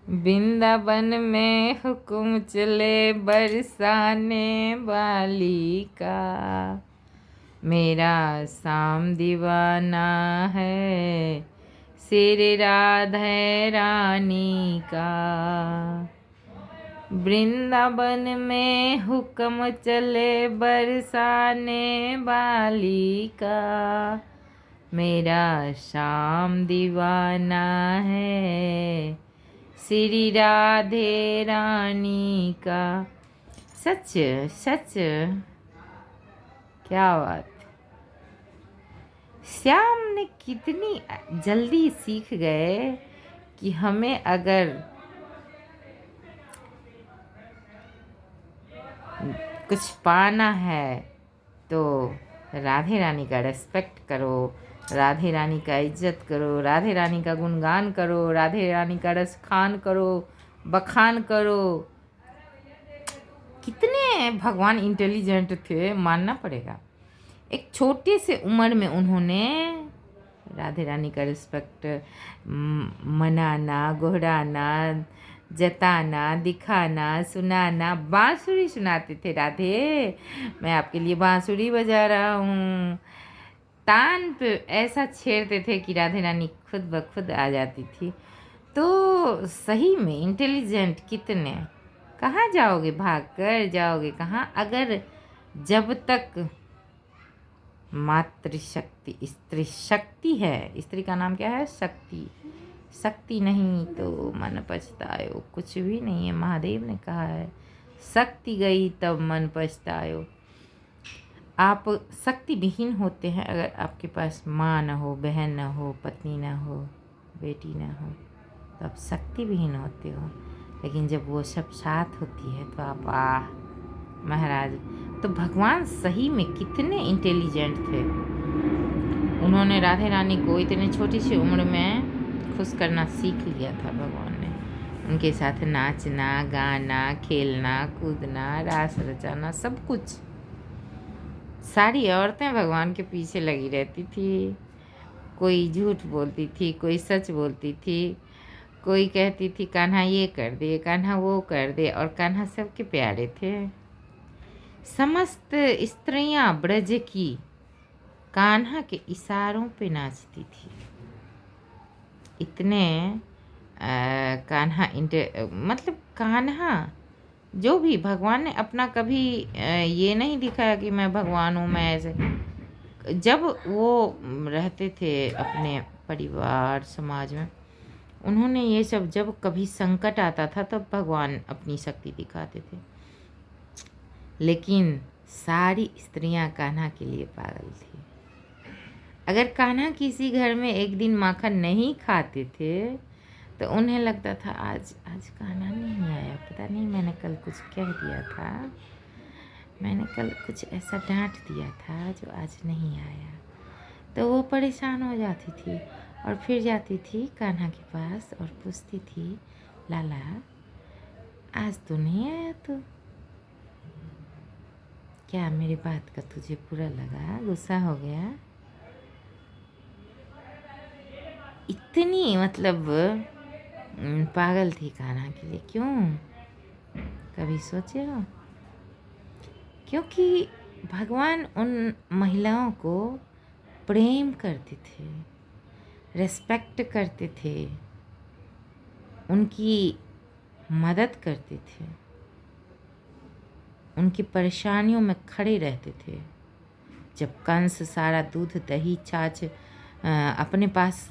वृंदावन में हुक्म चले बरसाने वाली का, मेरा शाम दीवाना है श्री राधे रानी का। वृंदावन में हुक्म चले बरसाने वाली का, मेरा शाम दीवाना है श्री राधे रानी का। सच सच, क्या बात। श्याम ने कितनी जल्दी सीख गए कि हमें अगर कुछ पाना है तो राधे रानी का रेस्पेक्ट करो, राधे रानी का इज्जत करो, राधे रानी का गुणगान करो, राधे रानी का रस खान करो, बखान करो। कितने भगवान इंटेलिजेंट थे, मानना पड़ेगा। एक छोटे से उम्र में उन्होंने राधे रानी का रिस्पेक्ट मनाना, गोहराना, जताना, दिखाना, सुनाना। बांसुरी सुनाते थे, राधे मैं आपके लिए बांसुरी बजा रहा हूँ। तान पे ऐसा छेड़ते थे कि राधे रानी खुद ब खुद आ जाती थी। तो सही में इंटेलिजेंट कितने। कहाँ जाओगे, भाग कर जाओगे कहाँ, अगर जब तक मातृशक्ति स्त्री शक्ति है। स्त्री का नाम क्या है? शक्ति। शक्ति नहीं तो मन पछतायो, कुछ भी नहीं है। महादेव ने कहा है शक्ति गई तब मन पछतायो। आप शक्ति विहीन होते हैं अगर आपके पास माँ न हो, बहन न हो, पत्नी न हो, बेटी न हो, तो आप शक्ति विहीन होते हो। लेकिन जब वो सब साथ होती है तो आप महाराज। तो भगवान सही में कितने इंटेलिजेंट थे। उन्होंने राधे रानी को इतने छोटी सी उम्र में खुश करना सीख लिया था। भगवान ने उनके साथ नाचना, गाना, खेलना, कूदना, रास रचाना, सब कुछ। सारी औरतें भगवान के पीछे लगी रहती थी। कोई झूठ बोलती थी, कोई सच बोलती थी, कोई कहती थी कान्हा ये कर दे, कान्हा वो कर दे, और कान्हा सबके प्यारे थे। समस्त स्त्रियां ब्रज की कान्हा के इशारों पे नाचती थी। इतने कान्हा मतलब कान्हा जो भी, भगवान ने अपना कभी ये नहीं दिखाया कि मैं भगवान हूँ, मैं ऐसे। जब वो रहते थे अपने परिवार समाज में, उन्होंने ये सब, जब कभी संकट आता था तब भगवान अपनी शक्ति दिखाते थे। लेकिन सारी स्त्रियां कान्हा के लिए पागल थी। अगर कान्हा किसी घर में एक दिन माखन नहीं खाते थे तो उन्हें लगता था आज कान्हा नहीं आया, पता नहीं मैंने कल कुछ कह दिया था, मैंने कल कुछ ऐसा डांट दिया था जो आज नहीं आया। तो वो परेशान हो जाती थी और फिर जाती थी कान्हा के पास और पूछती थी, लाला आज तो नहीं आया, तो क्या मेरी बात का तुझे बुरा लगा, गुस्सा हो गया? इतनी मतलब पागल थी कान्हा के लिए। क्यों, कभी सोचे हो? क्योंकि भगवान उन महिलाओं को प्रेम करते थे, रेस्पेक्ट करते थे, उनकी मदद करते थे, उनकी परेशानियों में खड़े रहते थे। जब कंस सारा दूध दही छाछ अपने पास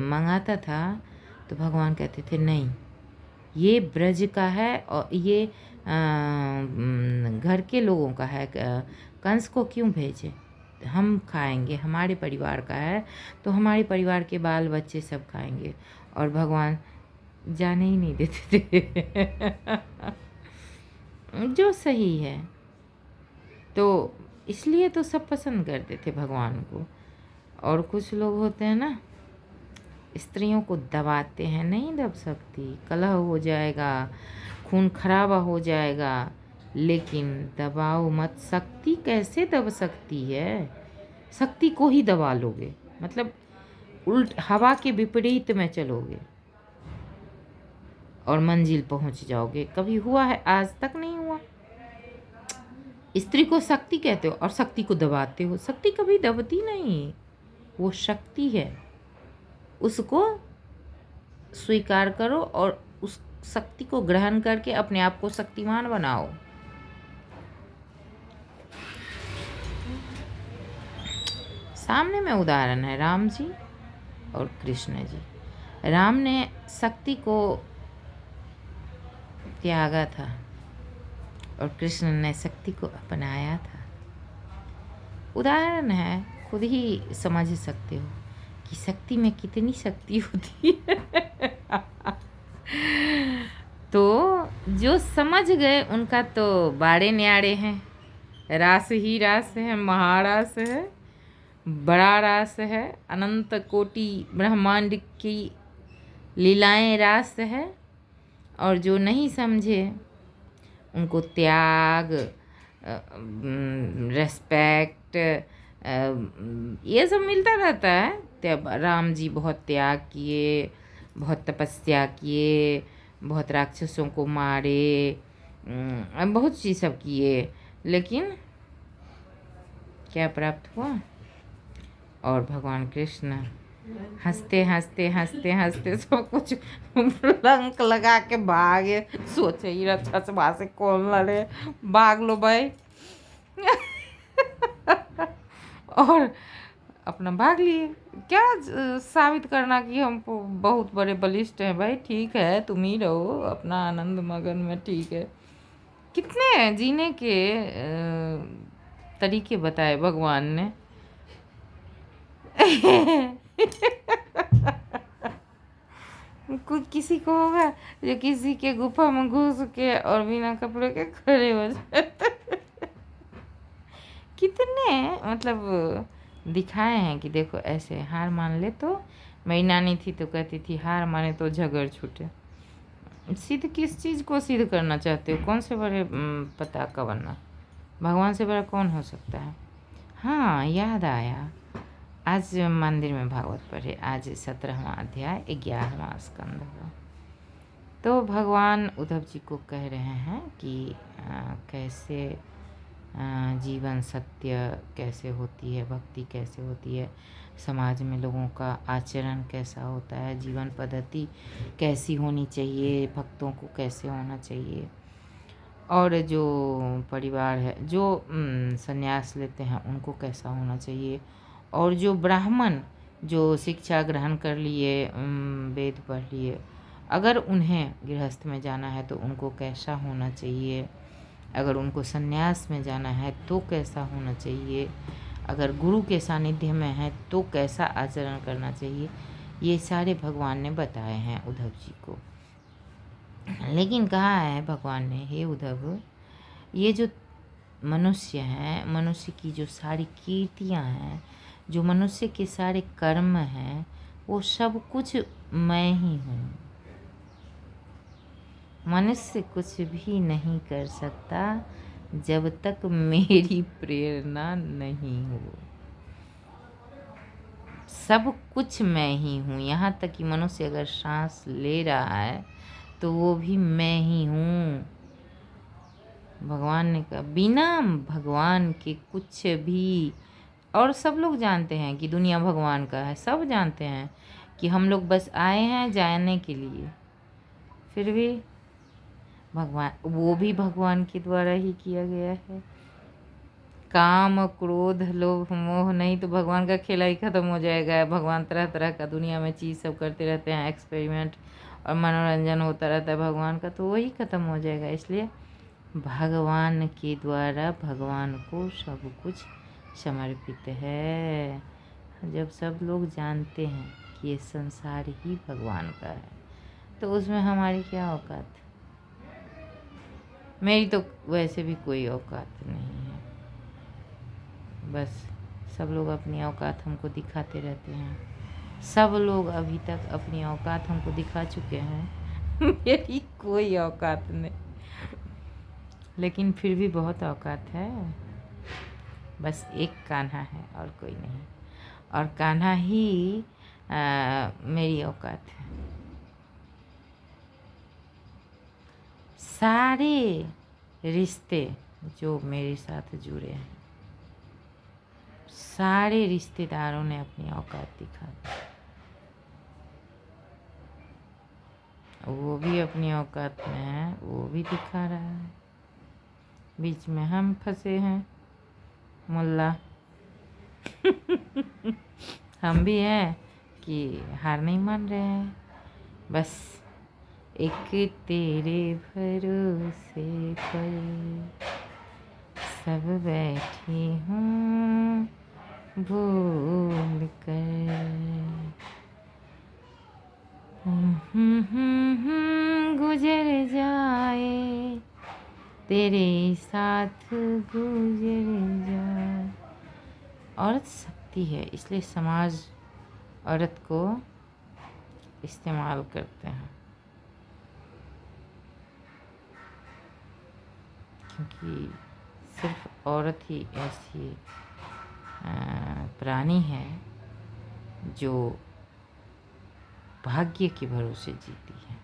मंगाता था तो भगवान कहते थे नहीं, ये ब्रज का है और ये घर के लोगों का है, कंस को क्यों भेजे, हम खाएंगे, हमारे परिवार का है तो हमारे परिवार के बाल बच्चे सब खाएंगे। और भगवान जाने ही नहीं देते थे जो सही है। तो इसलिए तो सब पसंद करते थे भगवान को। और कुछ लोग होते हैं ना, स्त्रियों को दबाते हैं, नहीं दब सकती, कलह हो जाएगा, खून खराबा हो जाएगा, लेकिन दबाओ मत। शक्ति कैसे दब सकती है? शक्ति को ही दबा लोगे, मतलब उल्ट हवा के विपरीत में चलोगे। और मंजिल पहुंच जाओगे। कभी हुआ है? आज तक नहीं हुआ। स्त्री को शक्ति कहते हो और शक्ति को दबाते हो। शक्ति कभी दबती नहीं, वो शक्ति है, उसको स्वीकार करो और उस शक्ति को ग्रहण करके अपने आप को शक्तिमान बनाओ। सामने में उदाहरण है राम जी और कृष्ण जी। राम ने शक्ति को त्यागा था और कृष्ण ने शक्ति को अपनाया था। उदाहरण है, खुद ही समझ सकते हो कि शक्ति में कितनी शक्ति होती है। तो जो समझ गए उनका तो बाड़े न्याड़े हैं। रास ही रास है, महारास है, बड़ा रास है, अनंत कोटि ब्रह्मांड की लीलाएं रास है। और जो नहीं समझे उनको त्याग, रेस्पेक्ट, ये सब मिलता रहता है। तब राम जी बहुत त्याग किए, बहुत तपस्या किए, बहुत राक्षसों को मारे, बहुत चीज़ सब किए, लेकिन क्या प्राप्त हुआ? और भगवान कृष्ण हंसते हंसते हंसते हंसते सब कुछ रंग लगा के भागे। सोचे ही रक्षा से वहाँ से कौन लड़े, भाग लो भाई। और अपना भाग लिए। क्या साबित करना कि हम बहुत बड़े बलिष्ठ हैं? भाई ठीक है, तुम ही रहो अपना आनंद मगन में, ठीक है। कितने जीने के तरीके बताए भगवान ने। कोई किसी को होगा जो किसी के गुफा में घुस के और बिना कपड़े के खड़े हो जाते। कितने मतलब दिखाए हैं कि देखो ऐसे हार मान ले। तो मेरी नानी थी तो कहती थी हार माने तो झगड़ छूटे। सिद्ध किस चीज़ को सिद्ध करना चाहते हो? कौन से बड़े पताका बनना? भगवान से बड़ा कौन हो सकता है? हाँ, याद आया, आज मंदिर में भागवत पढ़े। आज 17वां अध्याय 11वां स्कंद है। तो भगवान उद्धव जी को कह रहे हैं कि कैसे जीवन सत्य कैसे होती है, भक्ति कैसे होती है, समाज में लोगों का आचरण कैसा होता है, जीवन पद्धति कैसी होनी चाहिए, भक्तों को कैसे होना चाहिए, और जो परिवार है जो संन्यास लेते हैं उनको कैसा होना चाहिए, और जो ब्राह्मण जो शिक्षा ग्रहण कर लिए, वेद पढ़ लिए, अगर उन्हें गृहस्थ में जाना है तो उनको कैसा होना चाहिए, अगर उनको संन्यास में जाना है तो कैसा होना चाहिए, अगर गुरु के सानिध्य में है तो कैसा आचरण करना चाहिए, ये सारे भगवान ने बताए हैं उद्धव जी को। लेकिन कहा है भगवान ने, हे उद्धव, ये जो मनुष्य हैं, मनुष्य की जो सारी कीर्तियाँ हैं, जो मनुष्य के सारे कर्म हैं, वो सब कुछ मैं ही हूँ। मनुष्य कुछ भी नहीं कर सकता जब तक मेरी प्रेरणा नहीं हो। सब कुछ मैं ही हूँ। यहाँ तक कि मनुष्य अगर सांस ले रहा है तो वो भी मैं ही हूँ। भगवान ने कहा बिना भगवान के कुछ भी। और सब लोग जानते हैं कि दुनिया भगवान का है, सब जानते हैं कि हम लोग बस आए हैं जाने के लिए। फिर भी भगवान, वो भी भगवान के द्वारा ही किया गया है। काम क्रोध लोभ मोह नहीं तो भगवान का खेला ही ख़त्म हो जाएगा। भगवान तरह तरह का दुनिया में चीज़ सब करते रहते हैं, एक्सपेरिमेंट और मनोरंजन होता रहता है भगवान का, तो वही ख़त्म हो जाएगा। इसलिए भगवान के द्वारा भगवान को सब कुछ समर्पित है। जब सब लोग जानते हैं कि ये संसार ही भगवान का है तो उसमें हमारी क्या औकात? मेरी तो वैसे भी कोई औकात नहीं है। बस सब लोग अपनी औकात हमको दिखाते रहते हैं। सब लोग अभी तक अपनी औकात हमको दिखा चुके हैं। मेरी कोई औकात नहीं, लेकिन फिर भी बहुत औकात है। बस एक कान्हा है और कोई नहीं, और कान्हा ही मेरी औकात है। सारे रिश्ते जो मेरे साथ जुड़े हैं, सारे रिश्तेदारों ने अपनी औकात दिखा दी। वो भी अपनी औकात में है, वो भी दिखा रहा है। बीच में हम फंसे हैं मुल्ला। हम भी हैं कि हार नहीं मान रहे हैं। बस एक तेरे भरोसे पर सब बैठी हूँ भूल कर। गुजर जाए तेरे साथ गुजर जाए। औरत शक्ति है, इसलिए समाज औरत को इस्तेमाल करते हैं, क्योंकि सिर्फ औरत ही ऐसी प्राणी है जो भाग्य के भरोसे जीती है।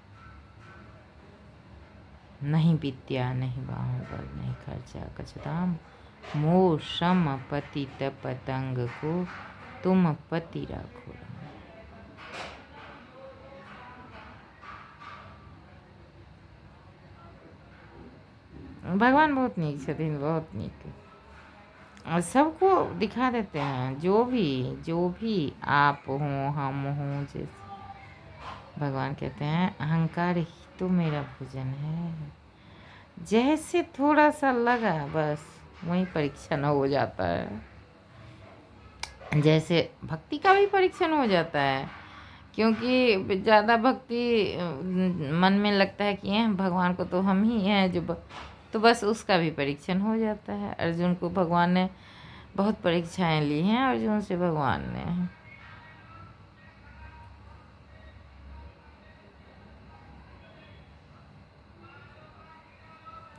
नहीं विद्या, नहीं बाहुबल, नहीं खर्चा कछदाम, मोह श्रम पतित पतंग को तुम पति राखो राम। भगवान बहुत नीक छथिन, बहुत नीक। और सबको दिखा देते हैं, जो भी आप हो, हम हो, जैसे भगवान कहते हैं अहंकार ही तो मेरा भोजन है। जैसे थोड़ा सा लगा बस वहीं परीक्षण हो जाता है। जैसे भक्ति का भी परीक्षण हो जाता है, क्योंकि ज़्यादा भक्ति मन में लगता है कि भगवान को तो हम ही हैं जो तो बस उसका भी परीक्षण हो जाता है। अर्जुन को भगवान ने बहुत परीक्षाएं ली हैं, अर्जुन से भगवान ने।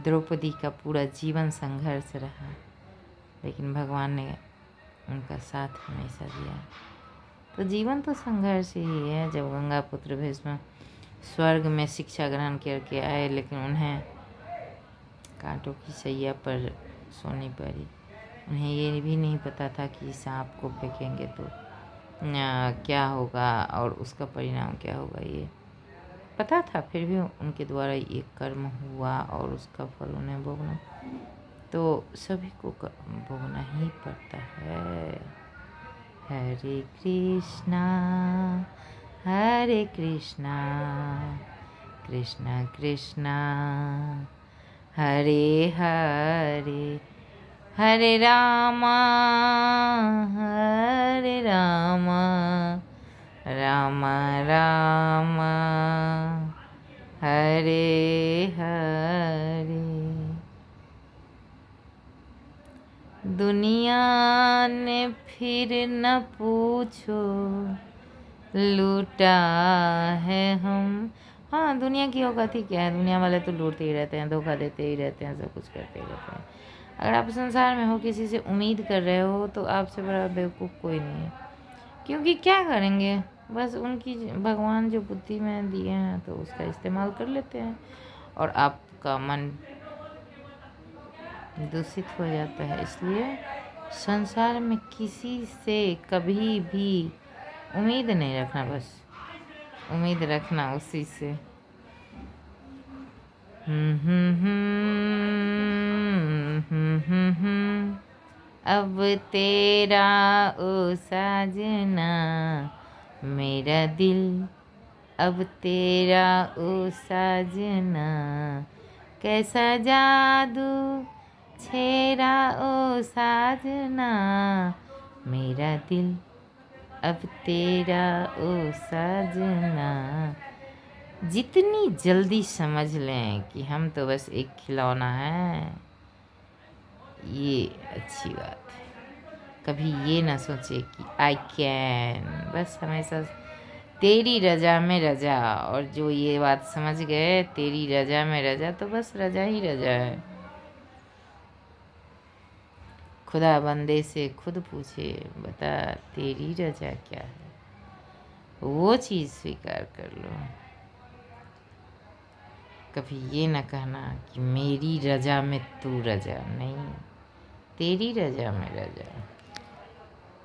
द्रौपदी का पूरा जीवन संघर्ष रहा, लेकिन भगवान ने उनका साथ हमेशा दिया। तो जीवन तो संघर्ष ही है। जब गंगा पुत्र भीष्म स्वर्ग में शिक्षा ग्रहण करके आए, लेकिन उन्हें कांटों की सैया पर सोनी पड़ी। उन्हें ये भी नहीं पता था कि सांप को फेंकेंगे तो क्या होगा और उसका परिणाम क्या होगा। ये पता था, फिर भी उनके द्वारा ये कर्म हुआ और उसका फल उन्हें भोगना, तो सभी को भोगना ही पड़ता है। हरे कृष्णा कृष्णा कृष्णा हरे हरे, हरे रामा राम राम हरे हरे। दुनिया ने फिर न पूछो लूटा है हम। हाँ, दुनिया की औकात ही क्या है। दुनिया वाले तो लूटते ही रहते हैं, धोखा देते ही रहते हैं, सब कुछ करते ही रहते हैं। अगर आप संसार में हो, किसी से उम्मीद कर रहे हो, तो आपसे बड़ा बेवकूफ़ कोई नहीं है। क्योंकि क्या करेंगे, बस उनकी भगवान जो बुद्धि में दिए हैं तो उसका इस्तेमाल कर लेते हैं और आपका मन दूषित हो जाता है। इसलिए संसार में किसी से कभी भी उम्मीद नहीं रखना, बस उम्मीद रखना उसी से। अब तेरा ओ साजना मेरा दिल, अब तेरा ओ साजना कैसा जादू छेड़ा ओ साजना मेरा दिल, अब तेरा ओ साजना। जितनी जल्दी समझ लें कि हम तो बस एक खिलौना है, ये अच्छी बात है। कभी ये ना सोचे कि आई कैन, बस हमेशा तेरी रजा में रजा। और जो ये बात समझ गए तेरी रजा में रजा, तो बस रजा ही रजा है। खुदा बंदे से खुद पूछे, बता तेरी रजा क्या है, वो चीज़ स्वीकार कर लो। कभी ये ना कहना कि मेरी रजा में तू रजा, नहीं, तेरी रजा में रजा।